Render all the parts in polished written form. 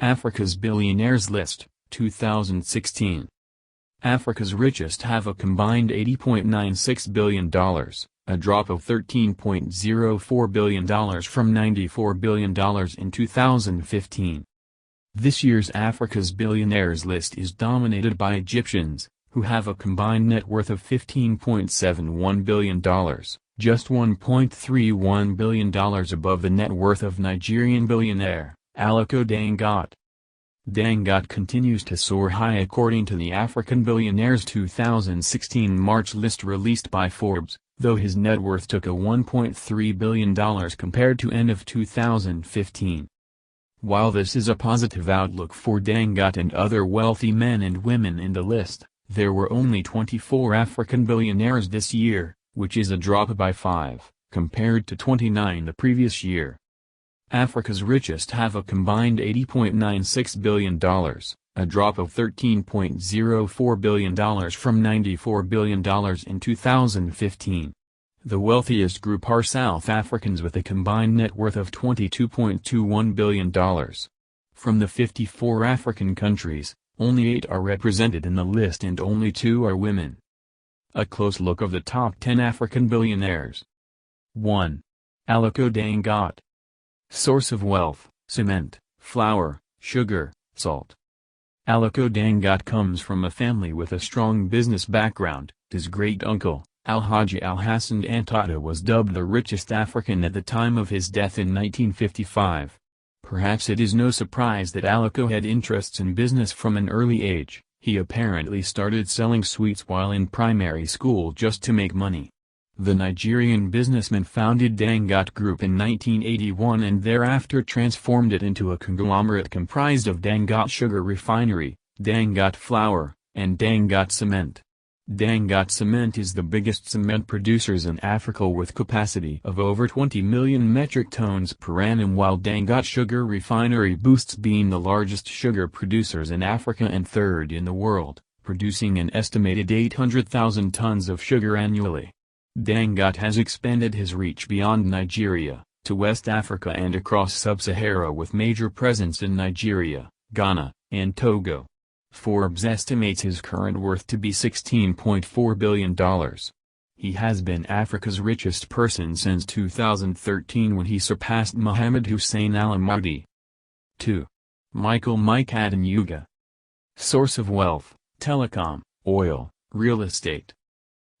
Africa's Billionaires List, 2016. Africa's richest have a combined $80.96 billion, a drop of $13.04 billion from $94 billion in 2015. This year's Africa's Billionaires list is dominated by Egyptians, who have a combined net worth of $15.71 billion, just $1.31 billion above the net worth of Nigerian billionaire, Aliko Dangote. Dangote continues to soar high according to the African Billionaires 2016 March list released by Forbes, though his net worth took a $1.3 billion compared to end of 2015. While this is a positive outlook for Dangote and other wealthy men and women in the list, there were only 24 African billionaires this year, which is a drop by 5, compared to 29 the previous year. Africa's richest have a combined $80.96 billion, a drop of $13.04 billion from $94 billion in 2015. The wealthiest group are South Africans with a combined net worth of $22.21 billion. From the 54 African countries, only 8 are represented in the list and only 2 are women. A close look of the top 10 African billionaires. 1. Aliko Dangote. Source of wealth: cement, flour, sugar, salt. Aliko Dangote comes from a family with a strong business background. His great-uncle, Alhaji Alhassan Dangote, was dubbed the richest African at the time of his death in 1955. Perhaps it is no surprise that Aliko had interests in business from an early age. He apparently started selling sweets while in primary school just to make money. The Nigerian businessman founded Dangote Group in 1981 and thereafter transformed it into a conglomerate comprised of Dangote Sugar Refinery, Dangote Flour, and Dangote Cement. Dangote Cement is the biggest cement producers in Africa with capacity of over 20 million metric tons per annum, while Dangote Sugar Refinery boasts being the largest sugar producers in Africa and third in the world, producing an estimated 800,000 tons of sugar annually. Dangote has expanded his reach beyond Nigeria, to West Africa and across Sub-Sahara with major presence in Nigeria, Ghana, and Togo. Forbes estimates his current worth to be $16.4 billion. He has been Africa's richest person since 2013 when he surpassed Mohammed Hussein Al Mahdi. 2. Michael Mike Adenuga. Source of wealth: telecom, oil, real estate.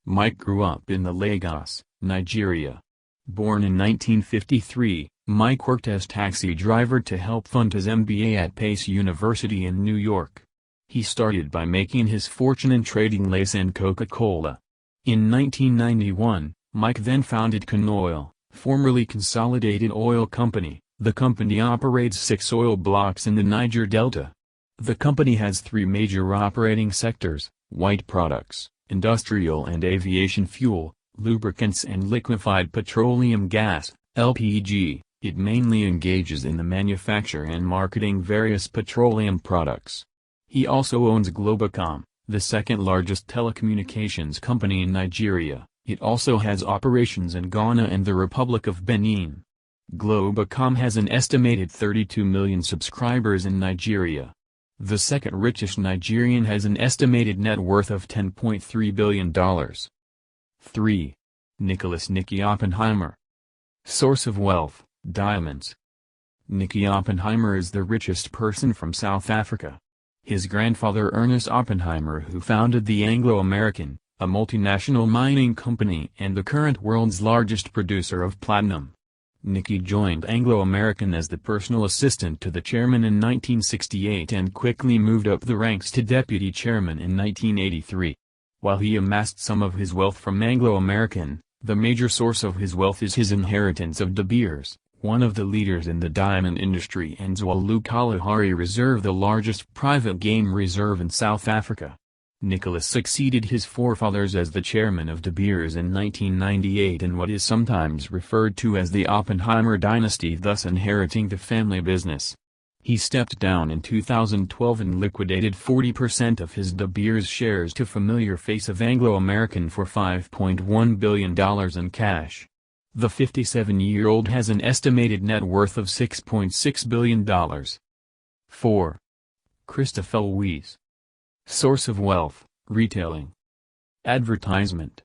Mike grew up in Lagos, Nigeria. Born in 1953, Mike worked as taxi driver to help fund his MBA at Pace University in New York. He started by making his fortune in trading lace and Coca-Cola. In 1991, Mike then founded Canoil, formerly Consolidated Oil Company. The company operates 6 oil blocks in the Niger Delta. The company has 3 major operating sectors: white products, industrial and aviation fuel, lubricants and liquefied petroleum gas, LPG. It mainly engages in the manufacture and marketing various petroleum products. He also owns Globacom, the second largest telecommunications company in Nigeria. It also has operations in Ghana and the Republic of Benin. Globacom has an estimated 32 million subscribers in Nigeria. The second richest Nigerian has an estimated net worth of $10.3 billion. 3. Nicholas Nicky Oppenheimer. Source of wealth: diamonds. Nicky Oppenheimer is the richest person from South Africa. His grandfather Ernest Oppenheimer, who founded the Anglo-American, a multinational mining company and the current world's largest producer of platinum. Nicky joined Anglo-American as the personal assistant to the chairman in 1968 and quickly moved up the ranks to deputy chairman in 1983. While he amassed some of his wealth from Anglo-American, the major source of his wealth is his inheritance of De Beers, one of the leaders in the diamond industry, and Zwalu Kalahari Reserve, the largest private game reserve in South Africa. Nicholas succeeded his forefathers as the chairman of De Beers in 1998 in what is sometimes referred to as the Oppenheimer dynasty, thus inheriting the family business. He stepped down in 2012 and liquidated 40% of his De Beers shares to familiar face of Anglo-American for $5.1 billion in cash. The 57-year-old has an estimated net worth of $6.6 billion. 4. Christopher Weiss. Source of wealth, retailing. Advertisement.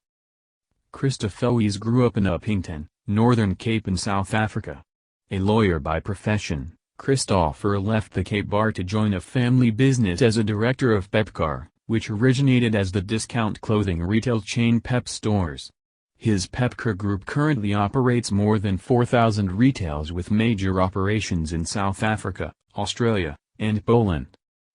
Christopher Weiss grew up in Upington, Northern Cape in South Africa. A lawyer by profession, Christopher left the Cape Bar to join a family business as a director of Pepcar, which originated as the discount clothing retail chain Pep Stores. His Pepcar Group currently operates more than 4,000 retails with major operations in South Africa, Australia, and Poland.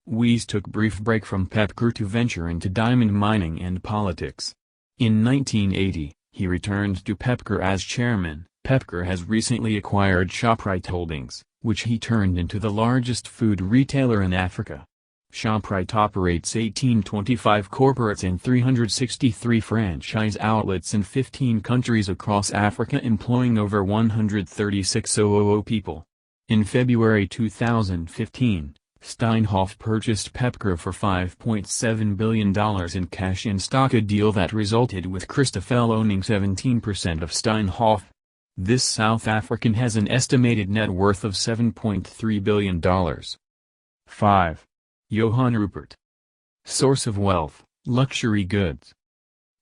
Weiss took brief break from Pepcar to venture into diamond mining and politics. In 1980, he returned to Pepcar as chairman. Pepcar has recently acquired Shoprite Holdings, which he turned into the largest food retailer in Africa. Shoprite operates 1825 corporates and 363 franchise outlets in 15 countries across Africa, employing over 136,000 people. In February 2015, Steinhoff purchased Pepcar for $5.7 billion in cash and stock, a deal that resulted with Christopher owning 17% of Steinhoff. This South African has an estimated net worth of $7.3 billion. 5. Johann Rupert. Source of wealth, luxury goods.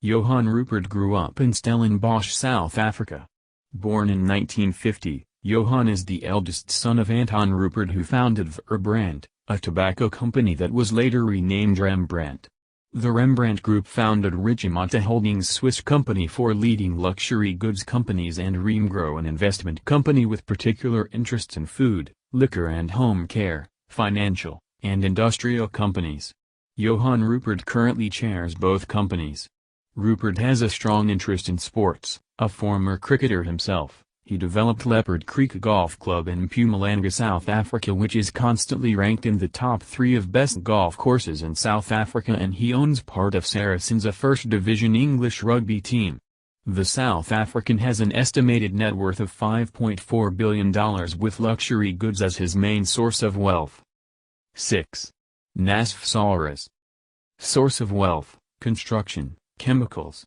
Johann Rupert grew up in Stellenbosch, South Africa. Born in 1950, Johann is the eldest son of Anton Rupert, who founded Verbrand, a tobacco company that was later renamed Rembrandt. The Rembrandt Group founded Richemont Holdings, Swiss company for leading luxury goods companies, and Remgro, an investment company with particular interests in food, liquor and home care, financial, and industrial companies. Johann Rupert currently chairs both companies. Rupert has a strong interest in sports. A former cricketer himself, he developed Leopard Creek Golf Club in Mpumalanga, South Africa, which is constantly ranked in the top 3 of best golf courses in South Africa, and he owns part of Saracens, a first division English rugby team. The South African has an estimated net worth of $5.4 billion, with luxury goods as his main source of wealth. 6. Nassef Sawiris. Source of wealth, construction, chemicals.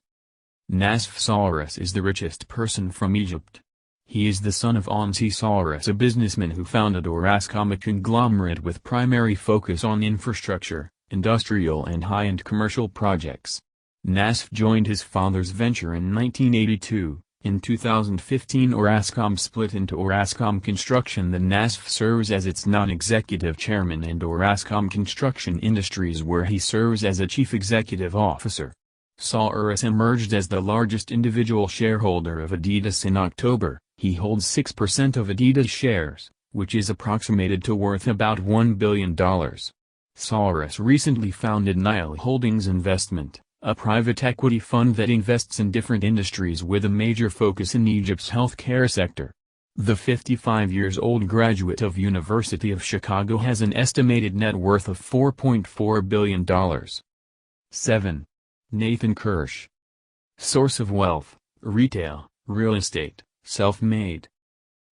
Nassef Sawiris is the richest person from Egypt. He is the son of Ansi Sawiris, a businessman who founded Orascom, a conglomerate with primary focus on infrastructure, industrial and high-end commercial projects. Nassef joined his father's venture in 1982. In 2015, Orascom split into Orascom Construction. The Nassef serves as its non-executive chairman, and Orascom Construction Industries, where he serves as a chief executive officer. Sawiris emerged as the largest individual shareholder of Adidas in October. He holds 6% of Adidas shares, which is approximated to worth about $1 billion. Sawiris recently founded Nile Holdings Investment, a private equity fund that invests in different industries with a major focus in Egypt's healthcare sector. The 55-year-old graduate of University of Chicago has an estimated net worth of $4.4 billion. 7. Nathan Kirsch. Source of wealth, retail, real estate, self-made.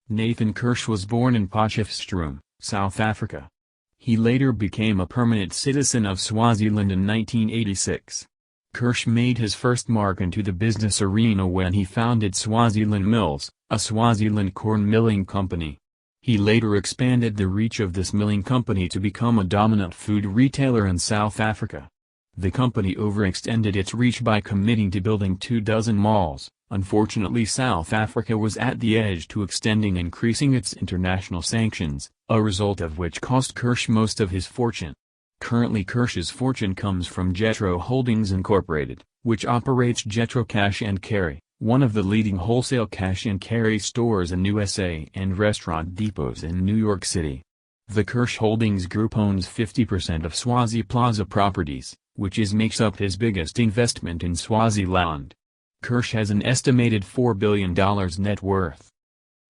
Nathan Kirsch was born in Potchefstroom, South Africa. He later became a permanent citizen of Swaziland in 1986. Kirsch made his first mark into the business arena when he founded Swaziland Mills, a Swaziland corn milling company. He later expanded the reach of this milling company to become a dominant food retailer in South Africa. The company overextended its reach by committing to building 24 malls. Unfortunately, South Africa was at the edge to extending, increasing its international sanctions, a result of which cost Kirsch most of his fortune. Currently, Kirsch's fortune comes from Jetro Holdings Incorporated, which operates Jetro Cash and Carry, one of the leading wholesale cash and carry stores in USA and restaurant depots in New York City. The Kirsch Holdings Group owns 50% of Swazi Plaza Properties, which makes up his biggest investment in Swaziland. Kirsch has an estimated $4 billion net worth.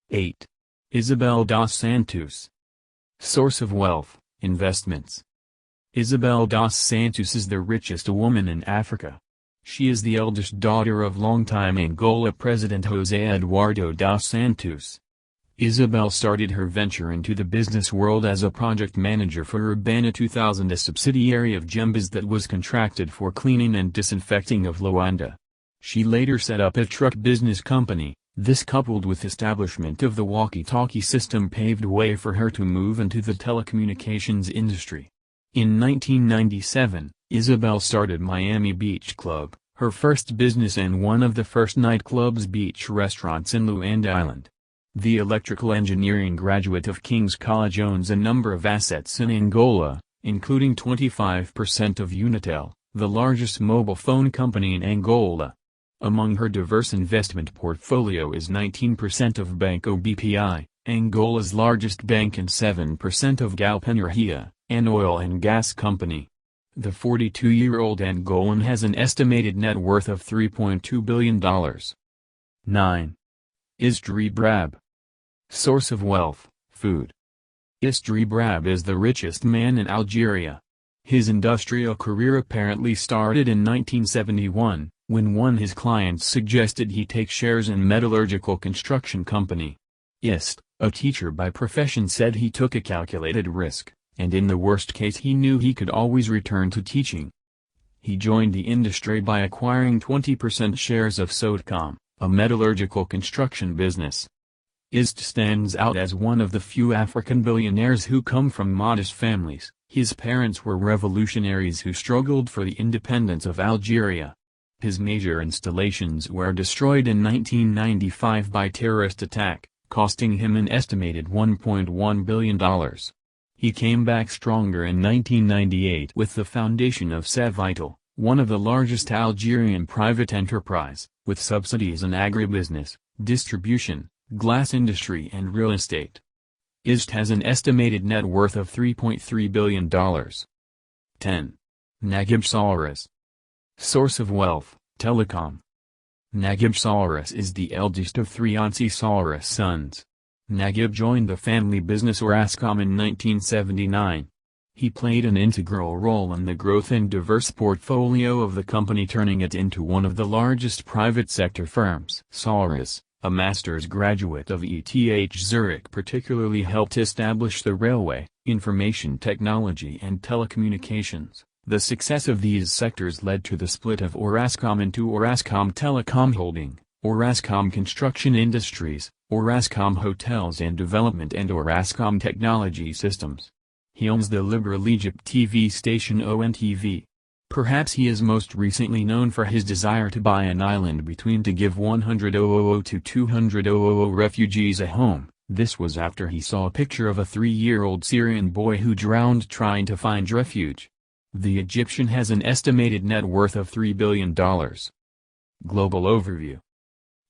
8. Isabel dos Santos. Source of wealth, investments. Isabel dos Santos is the richest woman in Africa. She is the eldest daughter of longtime Angola President José Eduardo dos Santos. Isabel started her venture into the business world as a project manager for Urbana 2000, a subsidiary of Jembas that was contracted for cleaning and disinfecting of Luanda. She later set up a truck business company, This, coupled with establishment of the walkie-talkie system, paved way for her to move into the telecommunications industry. In 1997, Isabel started Miami Beach Club, her first business and one of the first nightclubs beach restaurants in Luanda Island. The electrical engineering graduate of King's College owns a number of assets in Angola, including 25% of Unitel, the largest mobile phone company in Angola. Among her diverse investment portfolio is 19% of Banco BPI, Angola's largest bank, and 7% of Galp Energia, an oil and gas company. The 42-year-old Angolan has an estimated net worth of $3.2 billion. 9. Isdri Brab. Source of wealth, food. Isdri Brab is the richest man in Algeria. His industrial career apparently started in 1971, when one of his clients suggested he take shares in metallurgical construction company. Ist, a teacher by profession, said he took a calculated risk, and in the worst case he knew he could always return to teaching. He joined the industry by acquiring 20% shares of Sodecom, a metallurgical construction business. Ist stands out as one of the few African billionaires who come from modest families. His parents were revolutionaries who struggled for the independence of Algeria. His major installations were destroyed in 1995 by terrorist attack, costing him an estimated $1.1 billion. He came back stronger in 1998 with the foundation of Cevital, one of the largest Algerian private enterprise, with subsidies in agribusiness, distribution, glass industry and real estate. Ist has an estimated net worth of $3.3 billion. 10. Naguib Sawiris. Source of wealth, telecom. Naguib Sawiris is the eldest of three Ansi Sawiris sons. Naguib joined the family business Orascom in 1979. He played an integral role in the growth and diverse portfolio of the company, turning it into one of the largest private sector firms. Sawiris, a master's graduate of ETH Zurich, particularly helped establish the railway, information technology and telecommunications. The success of these sectors led to the split of Orascom into Orascom Telecom Holding, Orascom Construction Industries, Orascom Hotels and Development, and Orascom Technology Systems. He owns the liberal Egypt TV station ONTV. Perhaps he is most recently known for his desire to buy an island between to give 100,000 to 200,000 refugees a home. This was after he saw a picture of a 3-year-old Syrian boy who drowned trying to find refuge. The Egyptian has an estimated net worth of $3 billion. Global overview.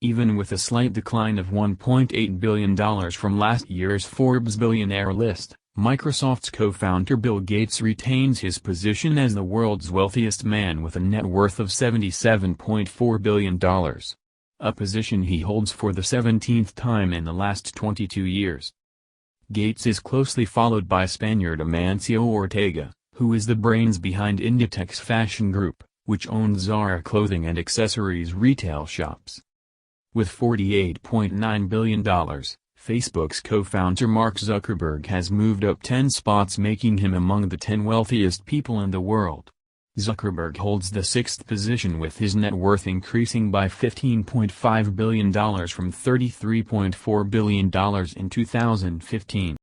Even with a slight decline of $1.8 billion from last year's Forbes billionaire list, Microsoft's co-founder Bill Gates retains his position as the world's wealthiest man with a net worth of $77.4 billion. A position he holds for the 17th time in the last 22 years. Gates is closely followed by Spaniard Amancio Ortega, who is the brains behind Inditex Fashion Group, which owns Zara clothing and accessories retail shops. With $48.9 billion, Facebook's co-founder Mark Zuckerberg has moved up 10 spots, making him among the 10 wealthiest people in the world. Zuckerberg holds the 6th position, with his net worth increasing by $15.5 billion from $33.4 billion in 2015.